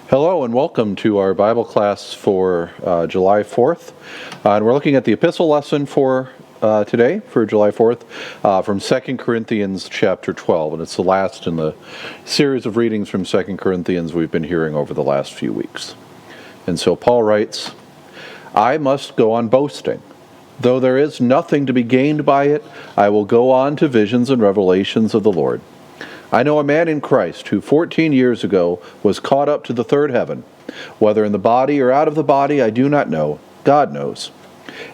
Hello and welcome to our Bible class for July 4th. And we're looking at the epistle lesson for today, for July 4th, from 2 Corinthians chapter 12. And it's the last in the series of readings from 2 Corinthians we've been hearing over the last few weeks. And so Paul writes, I must go on boasting. Though there is nothing to be gained by it, I will go on to visions and revelations of the Lord. I know a man in Christ who 14 years ago was caught up to the third heaven. Whether in the body or out of the body, I do not know. God knows.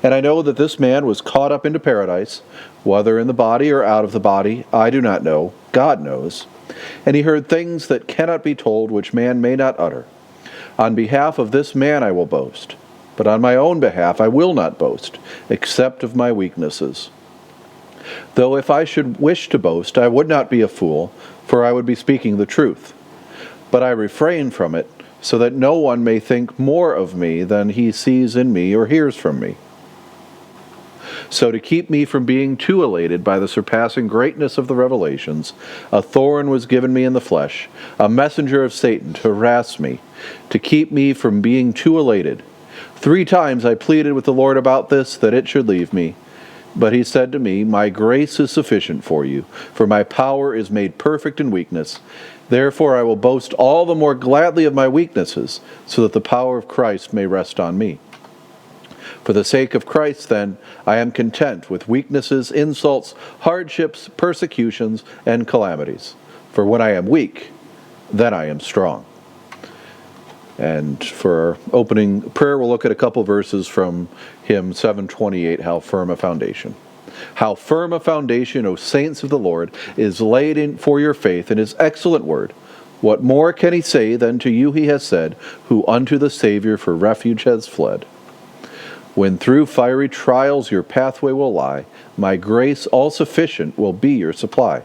And I know that this man was caught up into paradise. Whether in the body or out of the body, I do not know. God knows. And he heard things that cannot be told, which man may not utter. On behalf of this man I will boast. But on my own behalf I will not boast, except of my weaknesses. Though if I should wish to boast, I would not be a fool, for I would be speaking the truth. But I refrain from it, so that no one may think more of me than he sees in me or hears from me. So to keep me from being too elated by the surpassing greatness of the revelations, a thorn was given me in the flesh, a messenger of Satan to harass me, to keep me from being too elated. 3 times I pleaded with the Lord about this, that it should leave me. But he said to me, My grace is sufficient for you, for my power is made perfect in weakness. Therefore I will boast all the more gladly of my weaknesses, so that the power of Christ may rest on me. For the sake of Christ, then, I am content with weaknesses, insults, hardships, persecutions, and calamities. For when I am weak, then I am strong. And for our opening prayer, we'll look at a couple verses from hymn 728, How Firm a Foundation. How firm a foundation, O saints of the Lord, is laid in for your faith in his excellent word. What more can he say than to you he has said, who unto the Savior for refuge has fled? When through fiery trials your pathway will lie, my grace all sufficient will be your supply.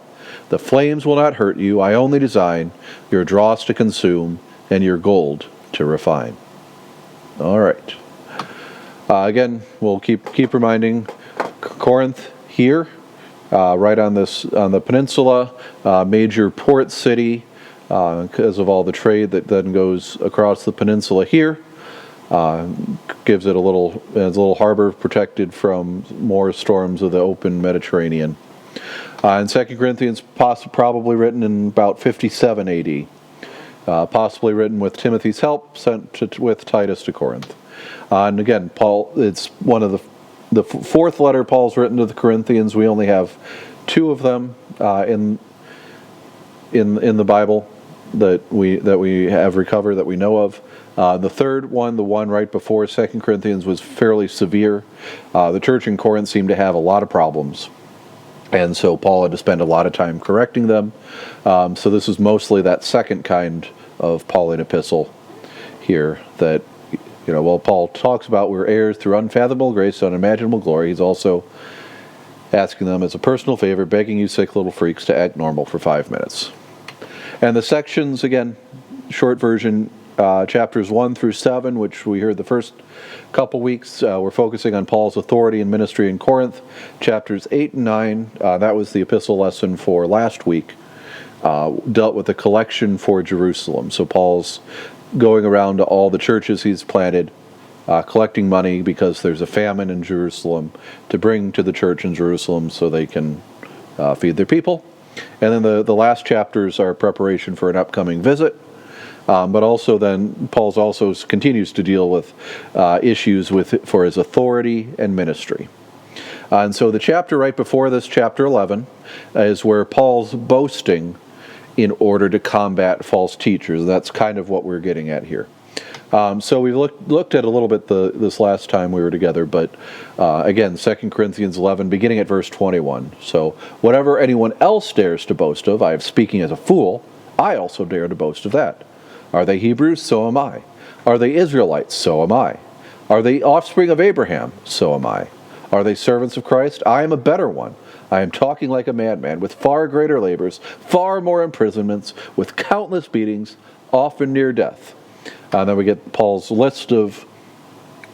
The flames will not hurt you, I only design your dross to consume and your gold to refine. All right. Again, we'll keep reminding Corinth here, right on the peninsula, major port city, because of all the trade that then goes across the peninsula here. Gives it a little harbor protected from more storms of the open Mediterranean. And 2 Corinthians probably written in about 57 AD. Possibly written with Timothy's help, sent with Titus to Corinth. And again, Paul, it's one of the fourth letter Paul's written to the Corinthians. We only have 2 of them in the Bible that we have recovered, that we know of. The third one, the one right before 2 Corinthians, was fairly severe. The church in Corinth seemed to have a lot of problems. And so Paul had to spend a lot of time correcting them. So this is mostly that second kind of Pauline epistle here that, while Paul talks about we're heirs through unfathomable grace to unimaginable glory, he's also asking them as a personal favor, begging you sick little freaks to act normal for 5 minutes. And the sections, again, short version, chapters 1 through 7, which we heard the first couple weeks, we're focusing on Paul's authority and ministry in Corinth. Chapters 8 and 9, that was the epistle lesson for last week, dealt with the collection for Jerusalem. So Paul's going around to all the churches he's planted, collecting money because there's a famine in Jerusalem, to bring to the church in Jerusalem so they can feed their people. And then the last chapters are preparation for an upcoming visit. But also then Paul's also continues to deal with issues for his authority and ministry. And so the chapter right before this, chapter 11, is where Paul's boasting in order to combat false teachers. That's kind of what we're getting at here. So we looked at a little bit this last time we were together, but again, 2 Corinthians 11, beginning at verse 21. So whatever anyone else dares to boast of, I am speaking as a fool, I also dare to boast of that. Are they Hebrews? So am I. Are they Israelites? So am I. Are they offspring of Abraham? So am I. Are they servants of Christ? I am a better one. I am talking like a madman, with far greater labors, far more imprisonments, with countless beatings, often near death. And then we get Paul's list of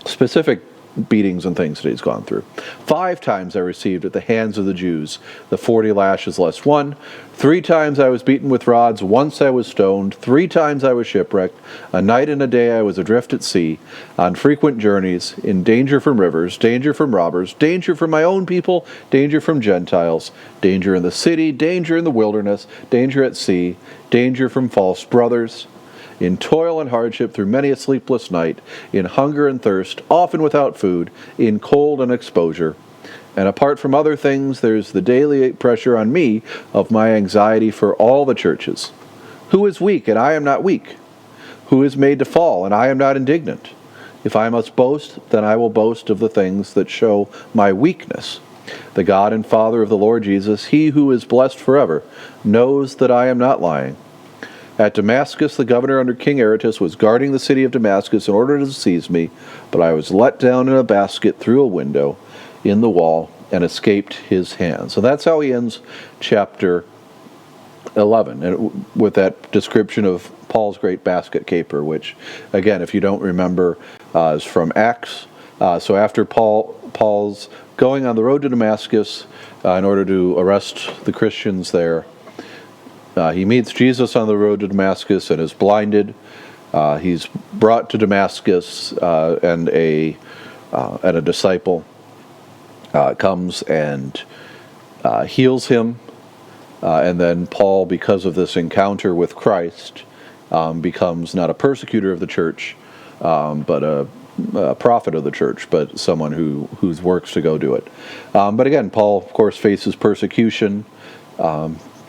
specific beatings and things that he's gone through. 5 times I received at the hands of the Jews the 40 lashes less one. 3 times I was beaten with rods. Once I was stoned. 3 times I was shipwrecked. A night and a day I was adrift at sea, on frequent journeys, in danger from rivers, danger from robbers, danger from my own people, danger from Gentiles, danger in the city, danger in the wilderness, danger at sea, danger from false brothers, in toil and hardship through many a sleepless night, in hunger and thirst, often without food, in cold and exposure. And apart from other things, there's the daily pressure on me of my anxiety for all the churches. Who is weak, and I am not weak? Who is made to fall, and I am not indignant? If I must boast, then I will boast of the things that show my weakness. The God and Father of the Lord Jesus, he who is blessed forever, knows that I am not lying. At Damascus, the governor under King Aretas was guarding the city of Damascus in order to seize me, but I was let down in a basket through a window in the wall and escaped his hand. So that's how he ends chapter 11, and with that description of Paul's great basket caper, which, again, if you don't remember, is from Acts. So after Paul's going on the road to Damascus in order to arrest the Christians there, he meets Jesus on the road to Damascus and is blinded. He's brought to Damascus, and a disciple comes and heals him. And then Paul, because of this encounter with Christ, becomes not a persecutor of the church, but a prophet of the church, but someone whose works to go do it. But again, Paul, of course, faces persecution.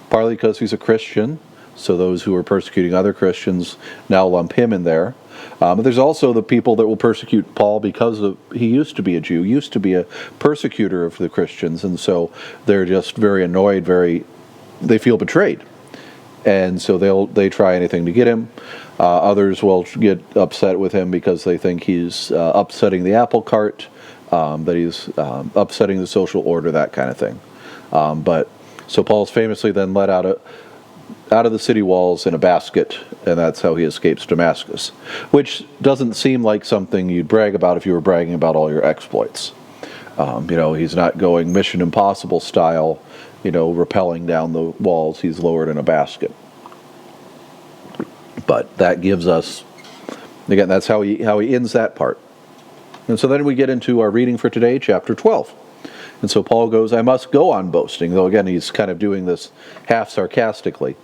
Partly because he's a Christian, so those who are persecuting other Christians now lump him in there. But there's also the people that will persecute Paul because he used to be a Jew, used to be a persecutor of the Christians, and so they're just very annoyed, they feel betrayed. And so they try anything to get him. Others will get upset with him because they think he's upsetting the apple cart, that he's upsetting the social order, that kind of thing. So Paul's famously then let out of the city walls in a basket, and that's how he escapes Damascus, which doesn't seem like something you'd brag about if you were bragging about all your exploits. He's not going Mission Impossible style, rappelling down the walls. He's lowered in a basket. But that gives us, again, that's how he ends that part. And so then we get into our reading for today, chapter 12. And so Paul goes, I must go on boasting, though again he's kind of doing this half sarcastically,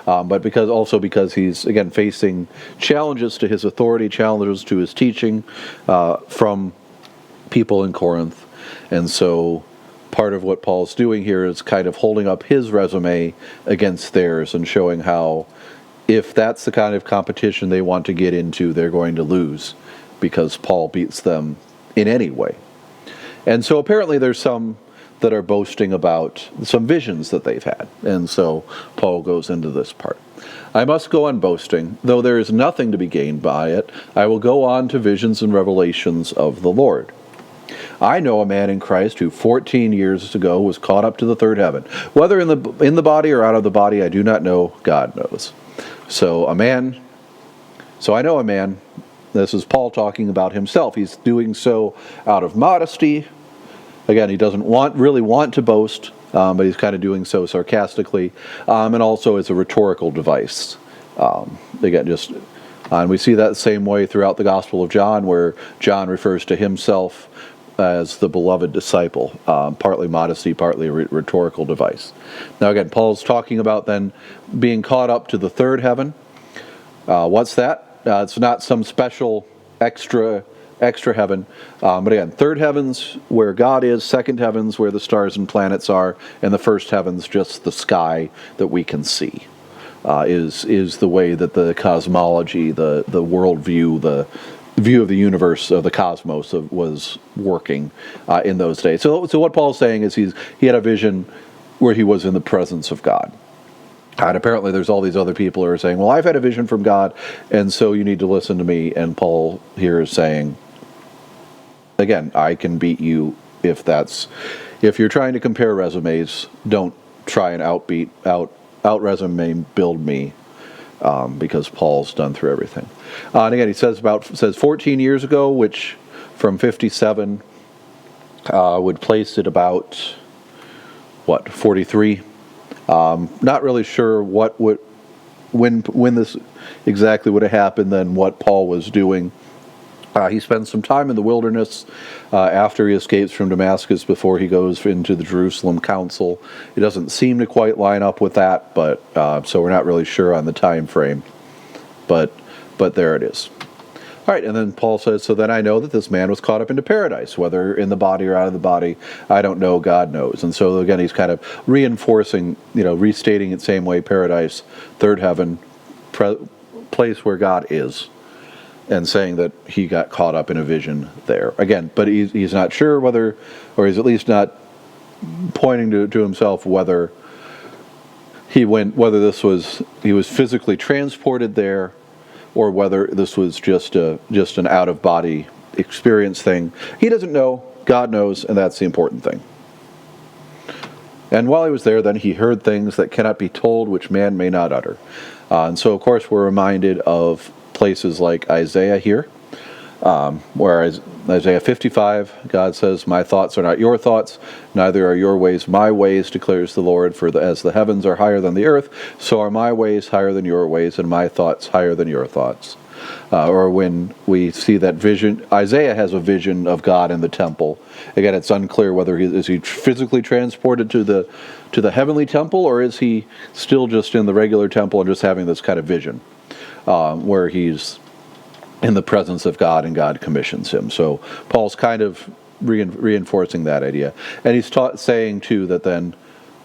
but because he's again facing challenges to his authority, challenges to his teaching from people in Corinth. And so part of what Paul's doing here is kind of holding up his resume against theirs and showing how if that's the kind of competition they want to get into, they're going to lose because Paul beats them in any way. And so apparently there's some that are boasting about some visions that they've had. And so Paul goes into this part. I must go on boasting, though there is nothing to be gained by it. I will go on to visions and revelations of the Lord. I know a man in Christ who 14 years ago was caught up to the third heaven. Whether in the body or out of the body, I do not know. God knows. So I know a man. This is Paul talking about himself. He's doing so out of modesty. Again, he doesn't really want to boast, but he's kind of doing so sarcastically, and also as a rhetorical device. And we see that same way throughout the Gospel of John, where John refers to himself as the beloved disciple, partly modesty, partly a rhetorical device. Now again, Paul's talking about then being caught up to the third heaven. What's that? It's not some special extra heaven. But again, third heaven's where God is, second heaven's where the stars and planets are, and the first heaven's just the sky that we can see. Is the way that the cosmology, the worldview, the view of the universe, of the cosmos was working in those days. So what Paul's saying is he had a vision where he was in the presence of God. And apparently there's all these other people who are saying, well, I've had a vision from God, and so you need to listen to me. And Paul here is saying, again, I can beat you if you're trying to compare resumes, don't try and out resume build me, because Paul's done through everything. And again, he says 14 years ago, which from 57 would place it about, 43? Not really sure when this exactly would have happened, then what Paul was doing. He spends some time in the wilderness after he escapes from Damascus before he goes into the Jerusalem council. It doesn't seem to quite line up with that, but so we're not really sure on the time frame. But there it is. All right, and then Paul says, so then I know that this man was caught up into paradise, whether in the body or out of the body, I don't know, God knows. And so again, he's kind of reinforcing, restating it same way, paradise, third heaven, place where God is, and saying that he got caught up in a vision there. Again, but he's not sure whether, or he's at least not pointing to himself whether he was physically transported there, or whether this was just an out-of-body experience thing. He doesn't know. God knows, and that's the important thing. And while he was there, then he heard things that cannot be told, which man may not utter. And so, of course, we're reminded of places like Isaiah here, where Isaiah 55, God says, my thoughts are not your thoughts, neither are your ways my ways, declares the Lord. For as the heavens are higher than the earth, so are my ways higher than your ways, and my thoughts higher than your thoughts. Or when we see that vision, Isaiah has a vision of God in the temple. Again, it's unclear whether is he physically transported to the heavenly temple, or is he still just in the regular temple and just having this kind of vision, where he's in the presence of God and God commissions him. So Paul's kind of reinforcing that idea. And he's saying too that then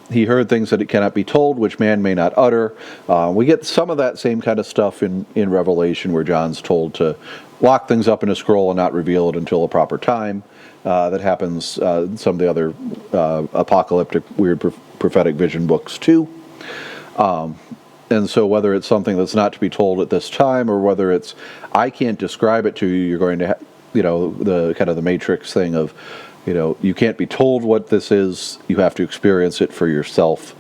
he heard things that it cannot be told, which man may not utter. We get some of that same kind of stuff in Revelation, where John's told to lock things up in a scroll and not reveal it until a proper time. That happens in some of the other apocalyptic, weird prophetic vision books too. And so whether it's something that's not to be told at this time, or whether it's, I can't describe it to you, you're going to, the kind of the Matrix thing of, you can't be told what this is, you have to experience it for yourself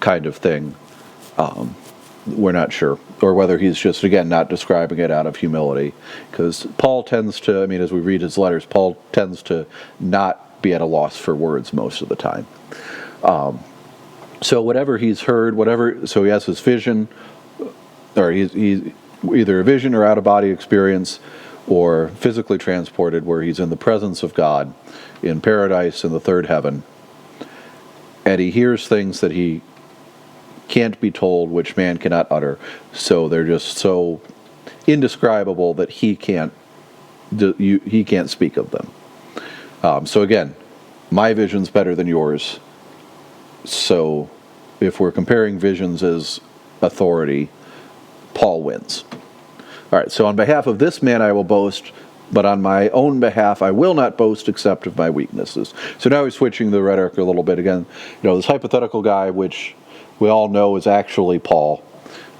kind of thing. We're not sure. Or whether he's just, again, not describing it out of humility. Because Paul tends to, as we read his letters, Paul tends to not be at a loss for words most of the time. So whatever he's heard, so he has his vision, or he's either a vision or out-of-body experience, or physically transported, where he's in the presence of God, in paradise, in the third heaven, and he hears things that he can't be told, which man cannot utter. So they're just so indescribable that he can't speak of them. So again, my vision's better than yours. So if we're comparing visions as authority, Paul wins. All right, so on behalf of this man I will boast, but on my own behalf I will not boast except of my weaknesses. So now he's switching the rhetoric a little bit again. This hypothetical guy, which we all know is actually Paul.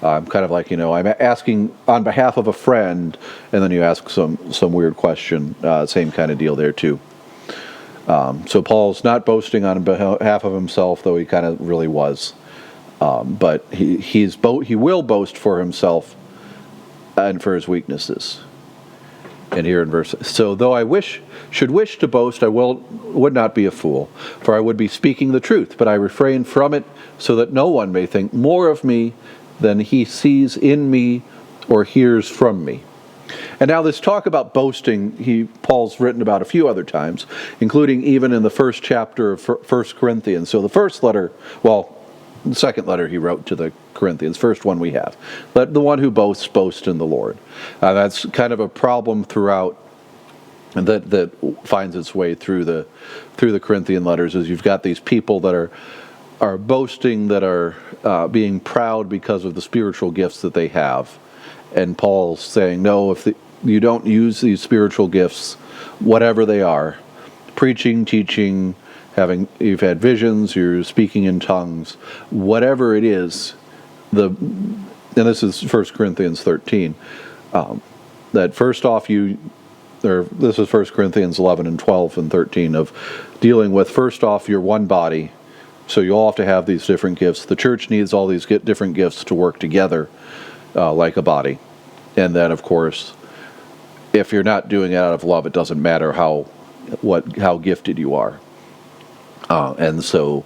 Kind of like, I'm asking on behalf of a friend, and then you ask some weird question. Same kind of deal there too. So Paul's not boasting on behalf of himself, though he kind of really was. But he will boast for himself and for his weaknesses. And here in verse, so though I should wish to boast, I would not be a fool, for I would be speaking the truth, but I refrain from it, so that no one may think more of me than he sees in me or hears from me. And now this talk about boasting, Paul's written about a few other times, including even in the first chapter of 1 Corinthians. So the second letter he wrote to the Corinthians, first one we have. Let the one who boasts in the Lord. That's kind of a problem throughout that finds its way through the Corinthian letters, is you've got these people that are boasting, that are being proud because of the spiritual gifts that they have. And Paul's saying, no, if you don't use these spiritual gifts, whatever they are, preaching, teaching, you've had visions, you're speaking in tongues, whatever it is, and this is 1 Corinthians 13, that first off this is 1 Corinthians 11 and 12 and 13 of dealing with, first off, your one body, so you all have to have these different gifts. The church needs all these different gifts to work together like a body. And then, of course, if you're not doing it out of love, it doesn't matter how gifted you are. And so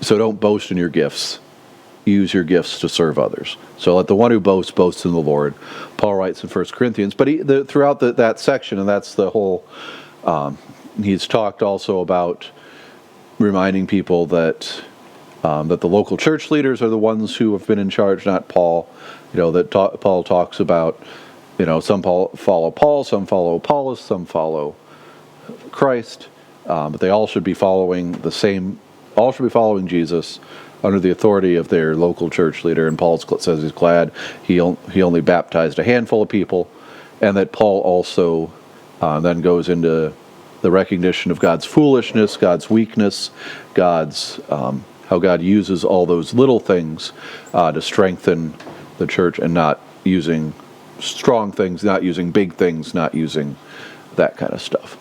don't boast in your gifts. Use your gifts to serve others. So let the one who boasts boast in the Lord. Paul writes in 1 Corinthians. But throughout that section, and that's the whole, he's talked also about reminding people that the local church leaders are the ones who have been in charge, not Paul. Paul talks about, some follow Paul, some follow Apollos, some follow Christ, but they all should be following Jesus under the authority of their local church leader. And Paul says he's glad he only baptized a handful of people, and that Paul also then goes into the recognition of God's foolishness, God's weakness, how God uses all those little things to strengthen the church, and not using strong things, not using big things, not using that kind of stuff.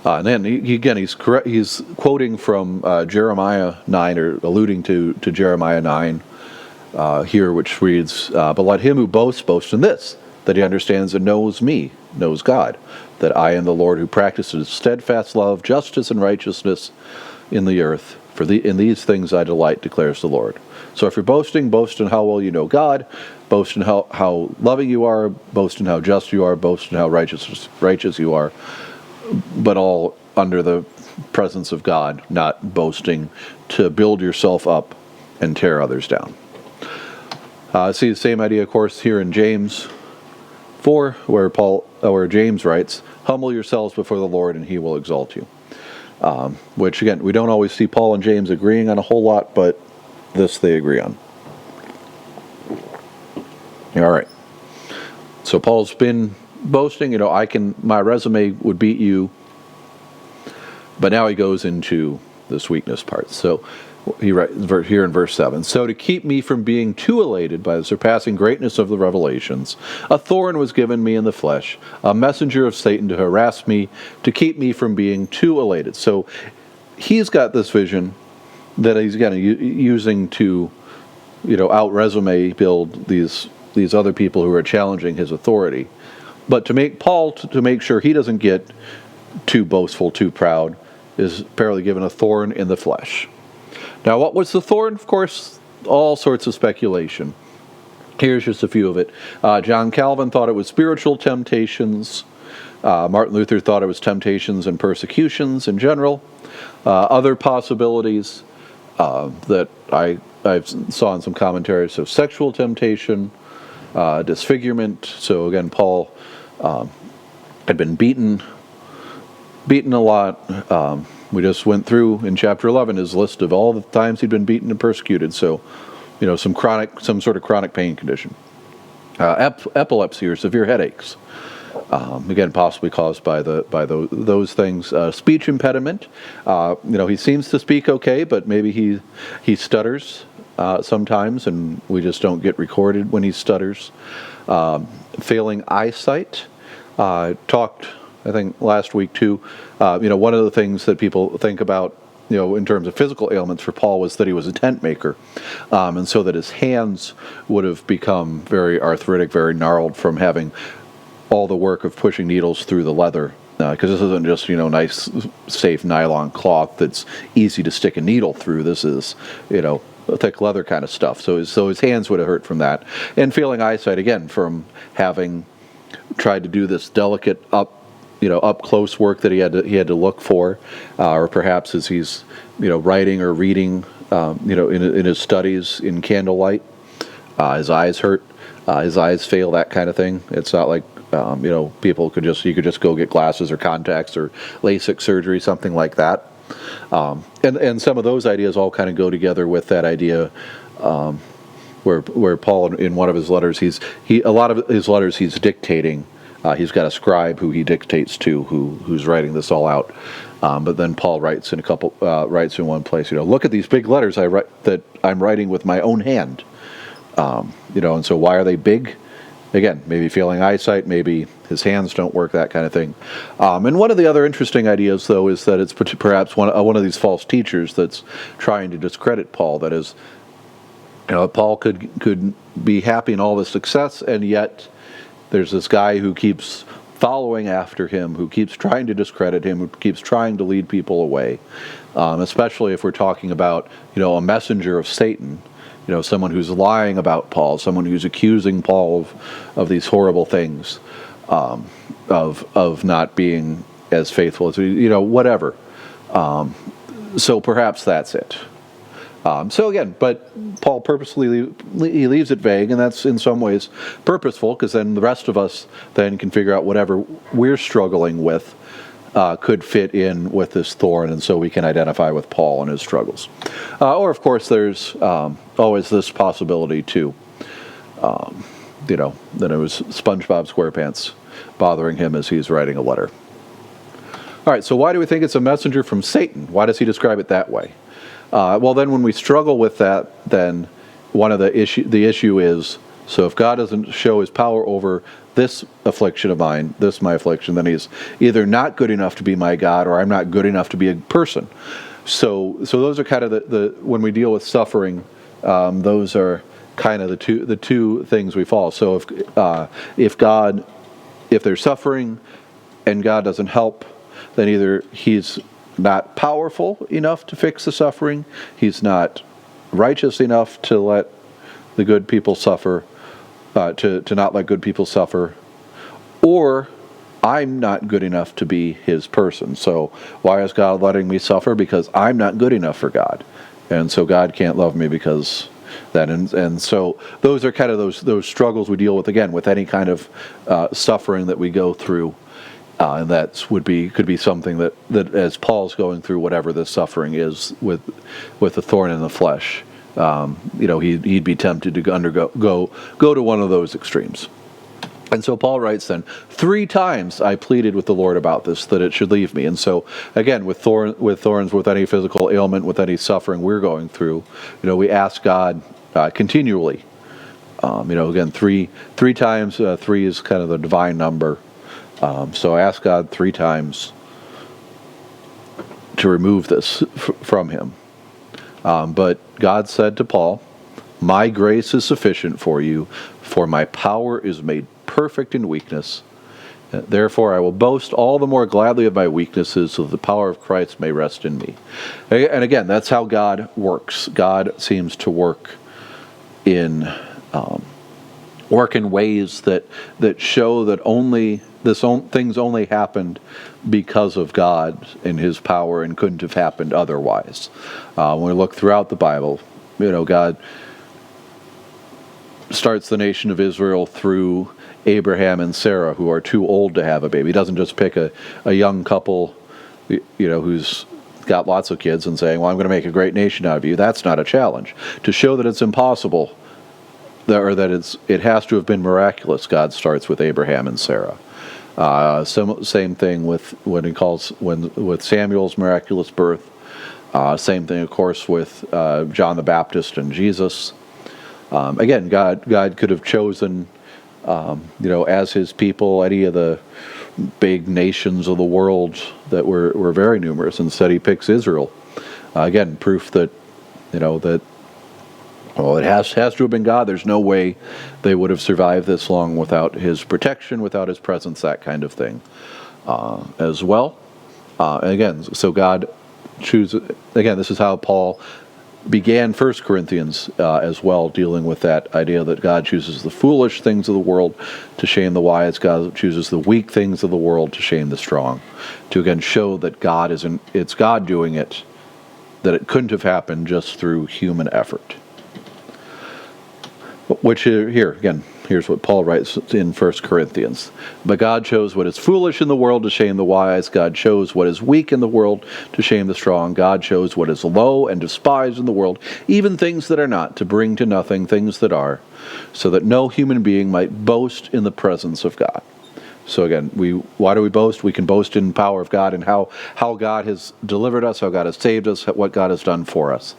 And then he's quoting from Jeremiah 9, or alluding to Jeremiah 9 here, which reads, "But let him who boasts boast in this, that he understands and knows me, knows God, that I am the Lord who practices steadfast love, justice, and righteousness in the earth. In these things I delight, declares the Lord." So if you're boasting, boast in how well you know God, boast in how loving you are, boast in how just you are, boast in how righteous you are, but all under the presence of God, not boasting to build yourself up and tear others down. See the same idea, of course, here in James 4, where James writes, "Humble yourselves before the Lord, and he will exalt you." Which, again, we don't always see Paul and James agreeing on a whole lot, but this they agree on. All right. So Paul's been boasting, my resume would beat you. But now he goes into this weakness part. So he writes here in verse 7, "So to keep me from being too elated by the surpassing greatness of the revelations, a thorn was given me in the flesh, a messenger of Satan to harass me, to keep me from being too elated." So he's got this vision that he's using to, out resume build these other people who are challenging his authority. But to make sure he doesn't get too boastful, too proud, is apparently given a thorn in the flesh. Now, what was the thorn? Of course, all sorts of speculation. Here's just a few of it. John Calvin thought it was spiritual temptations. Martin Luther thought it was temptations and persecutions in general. Other possibilities that I saw in some commentaries, so sexual temptation, disfigurement. So again, Paul had been beaten a lot. We just went through in chapter 11 his list of all the times he'd been beaten and persecuted. So, some sort of chronic pain condition. Epilepsy or severe headaches. Again, possibly caused by those things. Speech impediment. He seems to speak okay, but maybe he stutters sometimes, and we just don't get recorded when he stutters. Failing eyesight. Talked, I think, last week too. One of the things that people think about, in terms of physical ailments for Paul, was that he was a tent maker, and so that his hands would have become very arthritic, very gnarled from having all the work of pushing needles through the leather. Because this isn't just, nice, safe nylon cloth that's easy to stick a needle through. This is, thick leather kind of stuff. So his hands would have hurt from that. And failing eyesight, again, from having tried to do this delicate up close work that he had to look for, or perhaps as he's, writing or reading, in his studies in candlelight, his eyes hurt, his eyes fail, that kind of thing. It's not like, you could just go get glasses or contacts or LASIK surgery, something like that. And some of those ideas all kind of go together with that idea, where Paul, in one of his letters, a lot of his letters he's dictating. He's got a scribe who he dictates to, who's writing this all out. But then Paul writes in one place, look at these big letters that I'm writing with my own hand. And so why are they big? Again, maybe failing eyesight, maybe his hands don't work, that kind of thing. And one of the other interesting ideas, though, is that it's perhaps one of these false teachers that's trying to discredit Paul. That is, Paul could be happy in all the success, and yet there's this guy who keeps following after him, who keeps trying to discredit him, who keeps trying to lead people away, especially if we're talking about, a messenger of Satan, someone who's lying about Paul, someone who's accusing Paul of these horrible things, of not being as faithful as whatever. So perhaps that's it. So again, but Paul purposely he leaves it vague, and that's in some ways purposeful, because then the rest of us then can figure out whatever we're struggling with could fit in with this thorn, and so we can identify with Paul and his struggles. Or of course, there's always this possibility too, that it was SpongeBob SquarePants bothering him as he's writing a letter. All right, so why do we think it's a messenger from Satan? Why does he describe it that way? Well, then when we struggle with that, then one of the issue is, so if God doesn't show his power over this affliction of mine, this my affliction, then he's either not good enough to be my God, or I'm not good enough to be a person. So those are kind of the when we deal with suffering, those are kind of the two things we follow. So if there's suffering and God doesn't help, then either he's not powerful enough to fix the suffering, he's not righteous enough to let the good people suffer, to not let good people suffer, or I'm not good enough to be his person. So why is God letting me suffer? Because I'm not good enough for God, and so God can't love me because that. And so those are kind of those struggles we deal with, again, with any kind of suffering that we go through. And that could be something that as Paul's going through whatever the suffering is with the thorn in the flesh, he'd be tempted to go to one of those extremes. And so Paul writes then, 3 times I pleaded with the Lord about this, that it should leave me. And so again, with thorns, with any physical ailment, with any suffering we're going through, we ask God continually. Again, three times. 3 is kind of the divine number. So I asked God 3 times to remove this from him. But God said to Paul, "My grace is sufficient for you, for my power is made perfect in weakness. Therefore I will boast all the more gladly of my weaknesses, so that the power of Christ may rest in me." And again, that's how God works. God seems to work in ways that show that things only happened because of God and his power, and couldn't have happened otherwise. When we look throughout the Bible, God starts the nation of Israel through Abraham and Sarah, who are too old to have a baby. He doesn't just pick a young couple, who's got lots of kids and saying, "Well, I'm going to make a great nation out of you." That's not a challenge. To show that it's impossible, or that it has to have been miraculous, God starts with Abraham and Sarah. Same thing with with Samuel's miraculous birth. Same thing, of course, with John the Baptist and Jesus. Again, God could have chosen, as his people, any of the big nations of the world that were very numerous. Instead, he picks Israel. Again, proof that, it has to have been God. There's no way they would have survived this long without his protection, without his presence, that kind of thing, as well. And again, so God chooses. Again, this is how Paul began 1 Corinthians as well, dealing with that idea that God chooses the foolish things of the world to shame the wise. God chooses the weak things of the world to shame the strong. To again show that it's God doing it, that it couldn't have happened just through human effort. Which here's what Paul writes in 1 Corinthians. "But God chose what is foolish in the world to shame the wise. God chose what is weak in the world to shame the strong. God chose what is low and despised in the world, even things that are not, to bring to nothing things that are, so that no human being might boast in the presence of God." So again, why do we boast? We can boast in the power of God and how God has delivered us, how God has saved us, what God has done for us.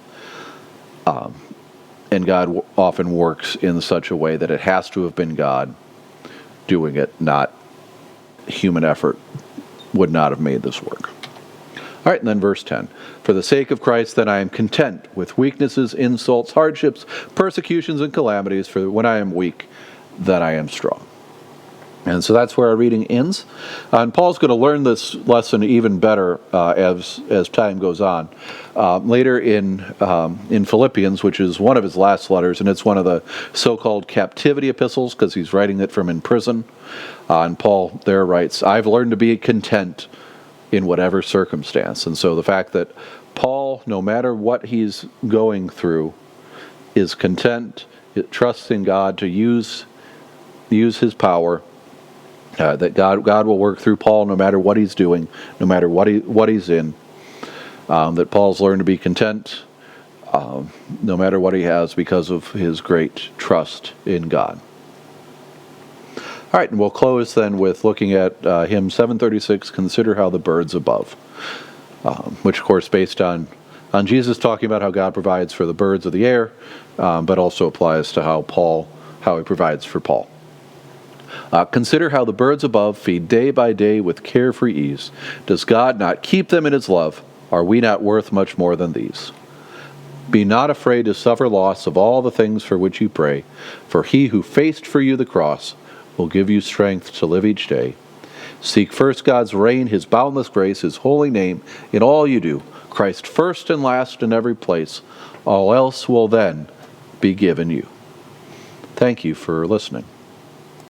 And God often works in such a way that it has to have been God doing it, not human effort would not have made this work. All right, and then verse 10. "For the sake of Christ, then I am content with weaknesses, insults, hardships, persecutions, and calamities, for when I am weak, then I am strong." And so that's where our reading ends. And Paul's going to learn this lesson even better as time goes on. Later in Philippians, which is one of his last letters, and it's one of the so-called captivity epistles because he's writing it from in prison. And Paul there writes, "I've learned to be content in whatever circumstance." And so the fact that Paul, no matter what he's going through, is content, trusts in God to use his power. That God will work through Paul no matter what he's doing, no matter what he's in. That Paul's learned to be content no matter what he has because of his great trust in God. All right, and we'll close then with looking at hymn 736, "Consider How the Birds Above," which of course based on Jesus talking about how God provides for the birds of the air, but also applies to how he provides for Paul. "Consider how the birds above feed day by day with carefree ease. Does God not keep them in his love? Are we not worth much more than these? Be not afraid to suffer loss of all the things for which you pray, for he who faced for you the cross will give you strength to live each day. Seek first God's reign, his boundless grace, his holy name in all you do. Christ first and last in every place. All else will then be given you." Thank you for listening.